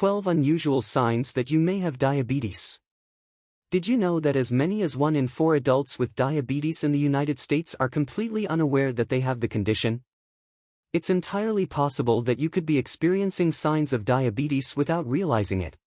12 unusual signs that you may have diabetes. Did you know that as many as 1 in 4 adults with diabetes in the United States are completely unaware that they have the condition? It's entirely possible that you could be experiencing signs of diabetes without realizing it.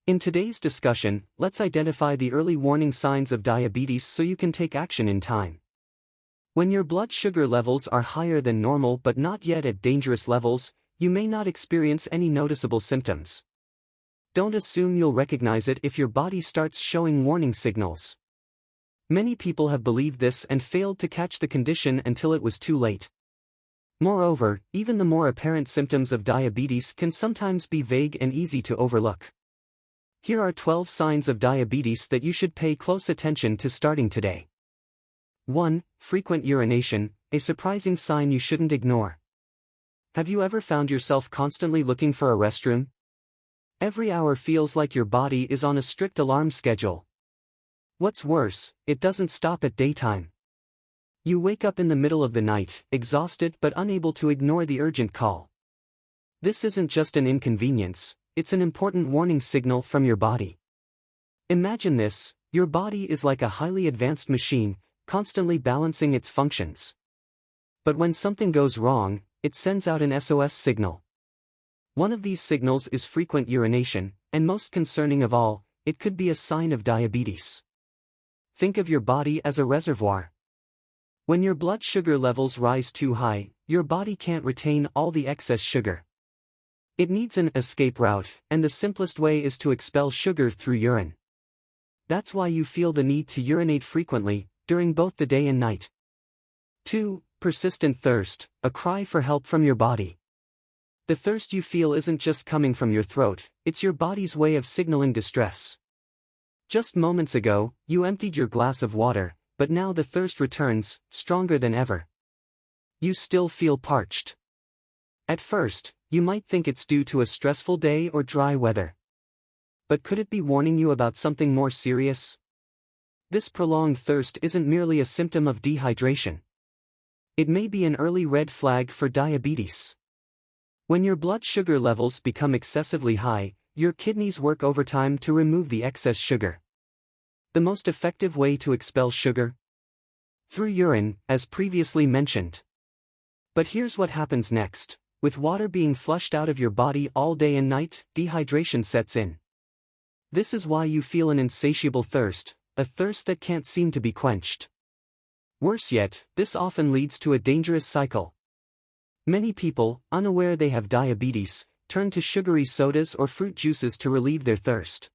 In today's discussion, let's identify the early warning signs of diabetes so you can take action in time. When your blood sugar levels are higher than normal but not yet at dangerous levels, you may not experience any noticeable symptoms. Don't assume you'll recognize it if your body starts showing warning signals. Many people have believed this and failed to catch the condition until it was too late. Moreover, even the more apparent symptoms of diabetes can sometimes be vague and easy to overlook. Here are 12 signs of diabetes that you should pay close attention to starting today. 1. Frequent urination, a surprising sign you shouldn't ignore. Have you ever found yourself constantly looking for a restroom? Every hour feels like your body is on a strict alarm schedule. What's worse, it doesn't stop at daytime. You wake up in the middle of the night, exhausted but unable to ignore the urgent call. This isn't just an inconvenience, it's an important warning signal from your body. Imagine this: your body is like a highly advanced machine, constantly balancing its functions. But when something goes wrong, it sends out an SOS signal. One of these signals is frequent urination, and most concerning of all, it could be a sign of diabetes. Think of your body as a reservoir. When your blood sugar levels rise too high, your body can't retain all the excess sugar. It needs an escape route, and the simplest way is to expel sugar through urine. That's why you feel the need to urinate frequently, during both the day and night. 2. Persistent thirst, a cry for help from your body. The thirst you feel isn't just coming from your throat, it's your body's way of signaling distress. Just moments ago, you emptied your glass of water, but now the thirst returns, stronger than ever. You still feel parched. At first, you might think it's due to a stressful day or dry weather. But could it be warning you about something more serious? This prolonged thirst isn't merely a symptom of dehydration. It may be an early red flag for diabetes. When your blood sugar levels become excessively high, your kidneys work overtime to remove the excess sugar. The most effective way to expel sugar? Through urine, as previously mentioned. But here's what happens next. With water being flushed out of your body all day and night, dehydration sets in. This is why you feel an insatiable thirst, a thirst that can't seem to be quenched. Worse yet, this often leads to a dangerous cycle. Many people, unaware they have diabetes, turn to sugary sodas or fruit juices to relieve their thirst.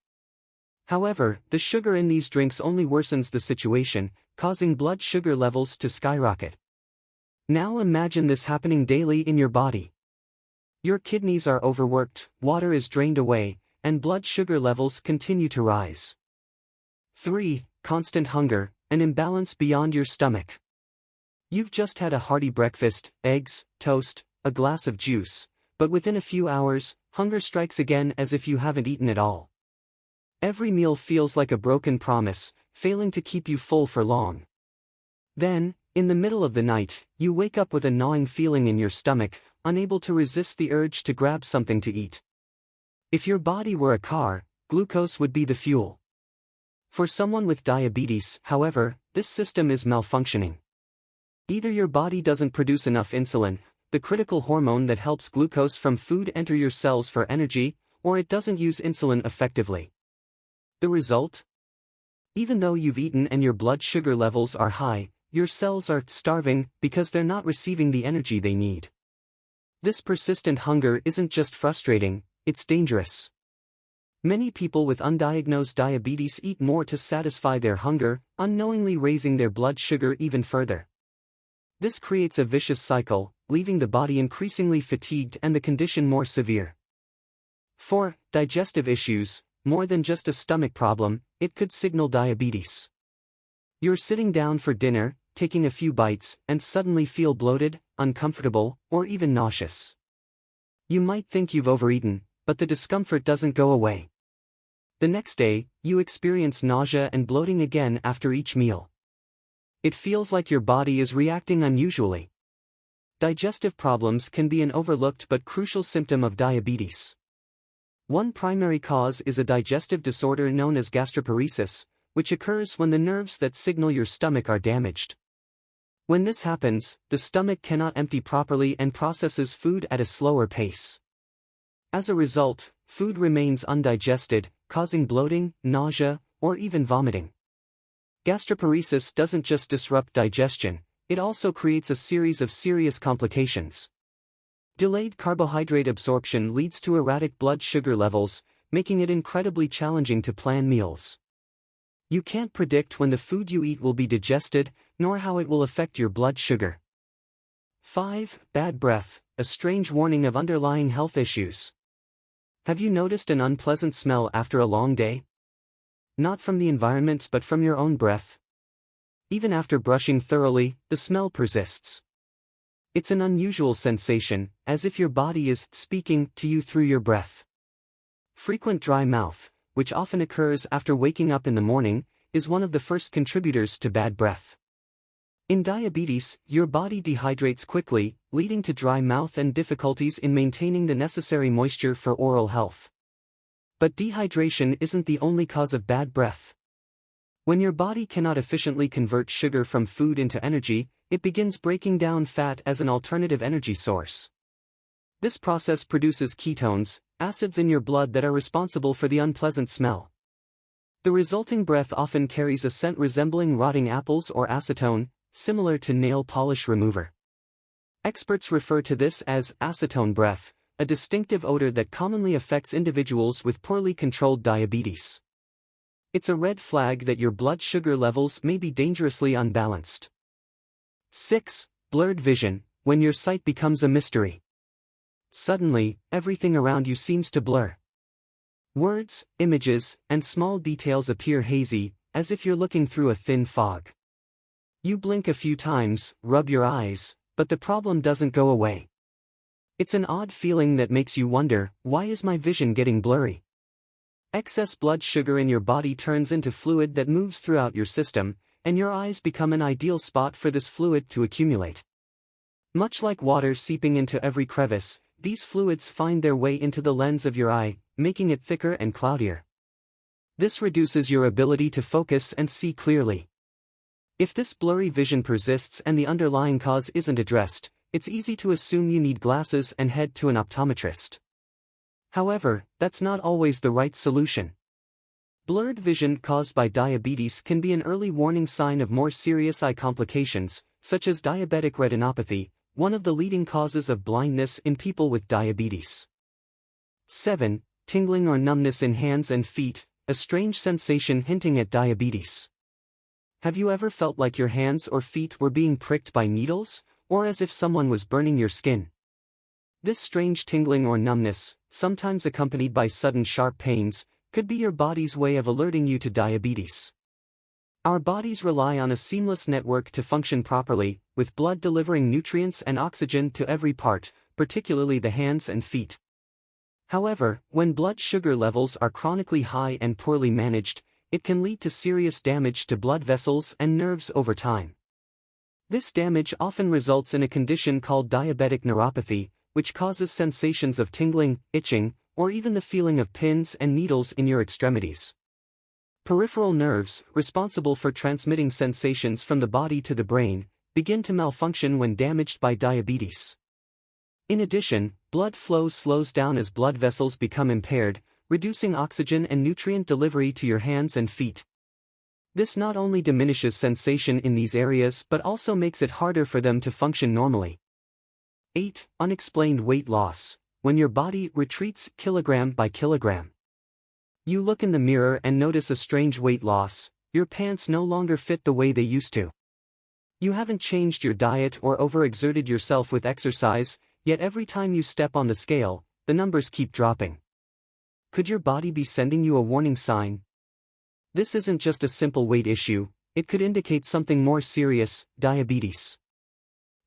However, the sugar in these drinks only worsens the situation, causing blood sugar levels to skyrocket. Now imagine this happening daily in your body. Your kidneys are overworked, water is drained away, and blood sugar levels continue to rise. 3. Constant hunger, an imbalance beyond your stomach. You've just had a hearty breakfast, eggs, toast, a glass of juice, but within a few hours, hunger strikes again as if you haven't eaten at all. Every meal feels like a broken promise, failing to keep you full for long. Then, in the middle of the night, you wake up with a gnawing feeling in your stomach, unable to resist the urge to grab something to eat. If your body were a car, glucose would be the fuel. For someone with diabetes, however, this system is malfunctioning. Either your body doesn't produce enough insulin, the critical hormone that helps glucose from food enter your cells for energy, or it doesn't use insulin effectively. The result? Even though you've eaten and your blood sugar levels are high, your cells are starving because they're not receiving the energy they need. This persistent hunger isn't just frustrating, it's dangerous. Many people with undiagnosed diabetes eat more to satisfy their hunger, unknowingly raising their blood sugar even further. This creates a vicious cycle, leaving the body increasingly fatigued and the condition more severe. 4. Digestive issues. More than just a stomach problem, it could signal diabetes. You're sitting down for dinner, taking a few bites, and suddenly feel bloated, uncomfortable, or even nauseous. You might think you've overeaten, but the discomfort doesn't go away. The next day, you experience nausea and bloating again after each meal. It feels like your body is reacting unusually. Digestive problems can be an overlooked but crucial symptom of diabetes. One primary cause is a digestive disorder known as gastroparesis, which occurs when the nerves that signal your stomach are damaged. When this happens, the stomach cannot empty properly and processes food at a slower pace. As a result, food remains undigested, causing bloating, nausea, or even vomiting. Gastroparesis doesn't just disrupt digestion, it also creates a series of serious complications. Delayed carbohydrate absorption leads to erratic blood sugar levels, making it incredibly challenging to plan meals. You can't predict when the food you eat will be digested, nor how it will affect your blood sugar. 5. Bad breath, a strange warning of underlying health issues. Have you noticed an unpleasant smell after a long day? Not from the environment but from your own breath. Even after brushing thoroughly, the smell persists. It's an unusual sensation, as if your body is speaking to you through your breath. Frequent dry mouth, which often occurs after waking up in the morning, is one of the first contributors to bad breath. In diabetes, your body dehydrates quickly, leading to dry mouth and difficulties in maintaining the necessary moisture for oral health. But dehydration isn't the only cause of bad breath. When your body cannot efficiently convert sugar from food into energy, it begins breaking down fat as an alternative energy source. This process produces ketones, acids in your blood that are responsible for the unpleasant smell. The resulting breath often carries a scent resembling rotting apples or acetone, similar to nail polish remover. Experts refer to this as acetone breath, a distinctive odor that commonly affects individuals with poorly controlled diabetes. It's a red flag that your blood sugar levels may be dangerously unbalanced. 6. Blurred vision, when your sight becomes a mystery. Suddenly, everything around you seems to blur. Words, images, and small details appear hazy, as if you're looking through a thin fog. You blink a few times, rub your eyes, but the problem doesn't go away. It's an odd feeling that makes you wonder, why is my vision getting blurry? Excess blood sugar in your body turns into fluid that moves throughout your system, and your eyes become an ideal spot for this fluid to accumulate. Much like water seeping into every crevice, these fluids find their way into the lens of your eye, making it thicker and cloudier. This reduces your ability to focus and see clearly. If this blurry vision persists and the underlying cause isn't addressed, it's easy to assume you need glasses and head to an optometrist. However, that's not always the right solution. Blurred vision caused by diabetes can be an early warning sign of more serious eye complications, such as diabetic retinopathy, one of the leading causes of blindness in people with diabetes. 7. Tingling or numbness in hands and feet, a strange sensation hinting at diabetes. Have you ever felt like your hands or feet were being pricked by needles, or as if someone was burning your skin? This strange tingling or numbness, sometimes accompanied by sudden sharp pains, could be your body's way of alerting you to diabetes. Our bodies rely on a seamless network to function properly, with blood delivering nutrients and oxygen to every part, particularly the hands and feet. However, when blood sugar levels are chronically high and poorly managed, it can lead to serious damage to blood vessels and nerves over time. This damage often results in a condition called diabetic neuropathy, which causes sensations of tingling, itching, or even the feeling of pins and needles in your extremities. Peripheral nerves, responsible for transmitting sensations from the body to the brain, begin to malfunction when damaged by diabetes. In addition, blood flow slows down as blood vessels become impaired, reducing oxygen and nutrient delivery to your hands and feet. This not only diminishes sensation in these areas but also makes it harder for them to function normally. 8. Unexplained weight loss, when your body retreats kilogram by kilogram. You look in the mirror and notice a strange weight loss, your pants no longer fit the way they used to. You haven't changed your diet or overexerted yourself with exercise, yet every time you step on the scale, the numbers keep dropping. Could your body be sending you a warning sign? This isn't just a simple weight issue, it could indicate something more serious, diabetes.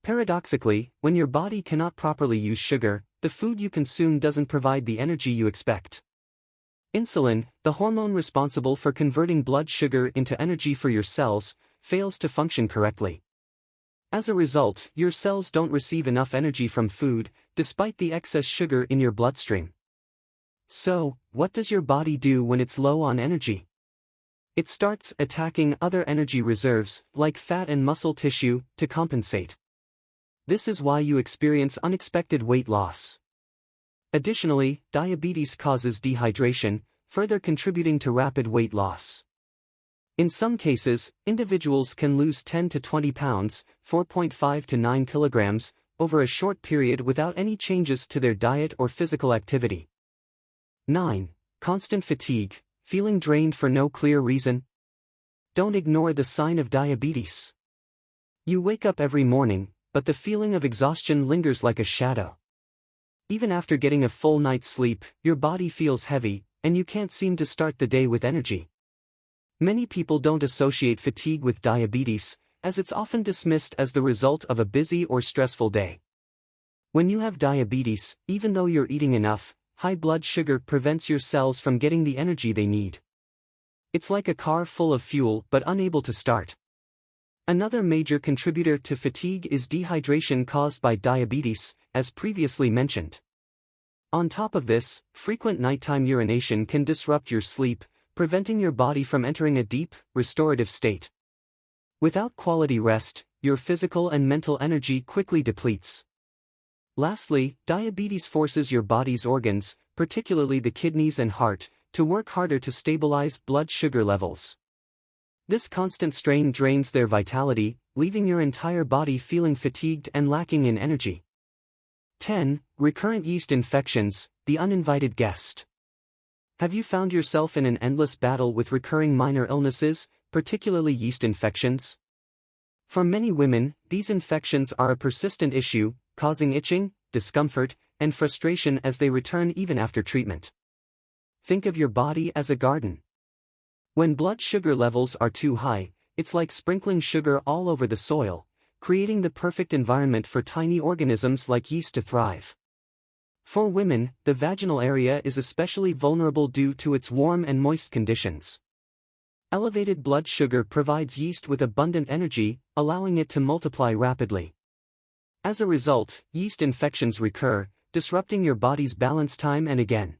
Paradoxically, when your body cannot properly use sugar, the food you consume doesn't provide the energy you expect. Insulin, the hormone responsible for converting blood sugar into energy for your cells, fails to function correctly. As a result, your cells don't receive enough energy from food, despite the excess sugar in your bloodstream. So, what does your body do when it's low on energy? It starts attacking other energy reserves, like fat and muscle tissue, to compensate. This is why you experience unexpected weight loss. Additionally, diabetes causes dehydration, further contributing to rapid weight loss. In some cases, individuals can lose 10 to 20 pounds, 4.5 to 9 kilograms, over a short period without any changes to their diet or physical activity. 9. Constant fatigue, feeling drained for no clear reason. Don't ignore the sign of diabetes. You wake up every morning, but the feeling of exhaustion lingers like a shadow. Even after getting a full night's sleep, your body feels heavy, and you can't seem to start the day with energy. Many people don't associate fatigue with diabetes, as it's often dismissed as the result of a busy or stressful day. When you have diabetes, even though you're eating enough, high blood sugar prevents your cells from getting the energy they need. It's like a car full of fuel but unable to start. Another major contributor to fatigue is dehydration caused by diabetes, as previously mentioned. On top of this, frequent nighttime urination can disrupt your sleep, preventing your body from entering a deep, restorative state. Without quality rest, your physical and mental energy quickly depletes. Lastly, diabetes forces your body's organs, particularly the kidneys and heart, to work harder to stabilize blood sugar levels. This constant strain drains their vitality, leaving your entire body feeling fatigued and lacking in energy. 10. Recurrent yeast infections, the uninvited guest. Have you found yourself in an endless battle with recurring minor illnesses, particularly yeast infections? For many women, these infections are a persistent issue, causing itching, discomfort, and frustration as they return even after treatment. Think of your body as a garden. When blood sugar levels are too high, it's like sprinkling sugar all over the soil, creating the perfect environment for tiny organisms like yeast to thrive. For women, the vaginal area is especially vulnerable due to its warm and moist conditions. Elevated blood sugar provides yeast with abundant energy, allowing it to multiply rapidly. As a result, yeast infections recur, disrupting your body's balance time and again.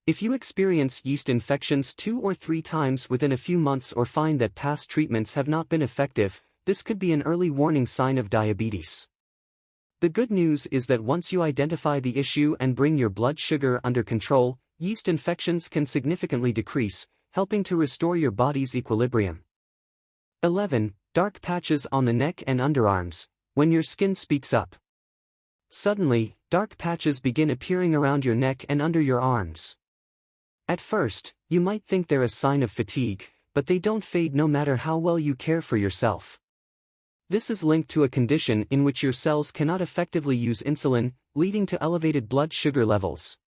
If you experience yeast infections 2 or 3 times within a few months or find that past treatments have not been effective, this could be an early warning sign of diabetes. The good news is that once you identify the issue and bring your blood sugar under control, yeast infections can significantly decrease, helping to restore your body's equilibrium. 11. Dark patches on the neck and underarms, when your skin speaks up. Suddenly, dark patches begin appearing around your neck and under your arms. At first, you might think they're a sign of fatigue, but they don't fade no matter how well you care for yourself. This is linked to a condition in which your cells cannot effectively use insulin, leading to elevated blood sugar levels.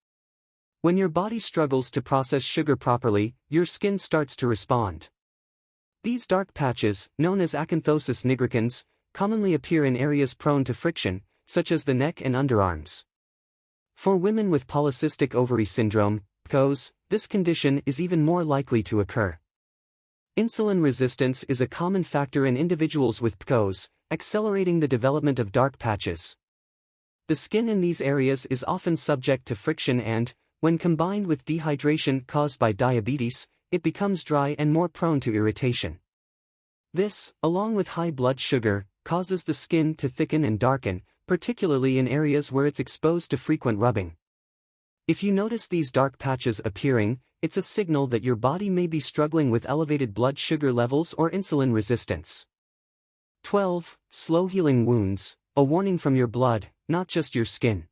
When your body struggles to process sugar properly, your skin starts to respond. These dark patches, known as acanthosis nigricans, commonly appear in areas prone to friction, such as the neck and underarms. For women with polycystic ovary syndrome, PCOS, this condition is even more likely to occur. Insulin resistance is a common factor in individuals with PCOS, accelerating the development of dark patches. The skin in these areas is often subject to friction and, when combined with dehydration caused by diabetes, it becomes dry and more prone to irritation. This, along with high blood sugar, causes the skin to thicken and darken, particularly in areas where it's exposed to frequent rubbing. If you notice these dark patches appearing, it's a signal that your body may be struggling with elevated blood sugar levels or insulin resistance. 12. Slow-healing wounds, a warning from your blood, not just your skin.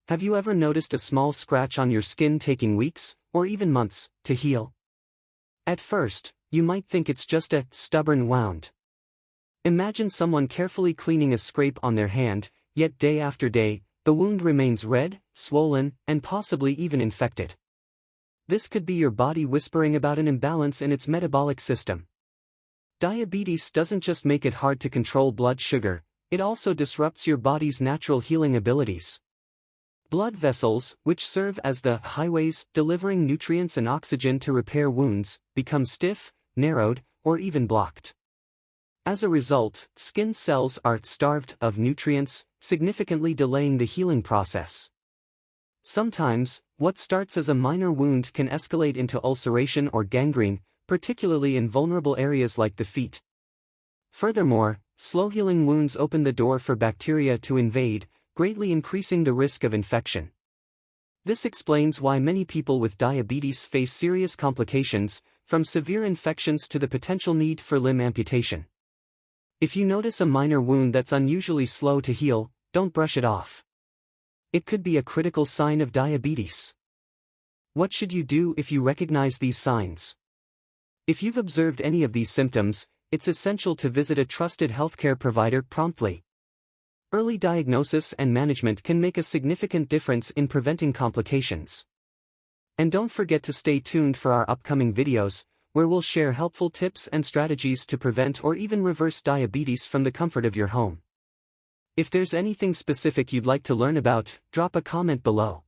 Have you ever noticed a small scratch on your skin taking weeks, or even months, to heal? At first, you might think it's just a stubborn wound. Imagine someone carefully cleaning a scrape on their hand, yet day after day, the wound remains red, swollen, and possibly even infected. This could be your body whispering about an imbalance in its metabolic system. Diabetes doesn't just make it hard to control blood sugar, it also disrupts your body's natural healing abilities. Blood vessels, which serve as the highways delivering nutrients and oxygen to repair wounds, become stiff, narrowed, or even blocked. As a result, skin cells are starved of nutrients, significantly delaying the healing process. Sometimes, what starts as a minor wound can escalate into ulceration or gangrene, particularly in vulnerable areas like the feet. Furthermore, slow-healing wounds open the door for bacteria to invade, greatly increasing the risk of infection. This explains why many people with diabetes face serious complications, from severe infections to the potential need for limb amputation. If you notice a minor wound that's unusually slow to heal, don't brush it off. It could be a critical sign of diabetes. What should you do if you recognize these signs? If you've observed any of these symptoms, it's essential to visit a trusted healthcare provider promptly. Early diagnosis and management can make a significant difference in preventing complications. And don't forget to stay tuned for our upcoming videos, where we'll share helpful tips and strategies to prevent or even reverse diabetes from the comfort of your home. If there's anything specific you'd like to learn about, drop a comment below.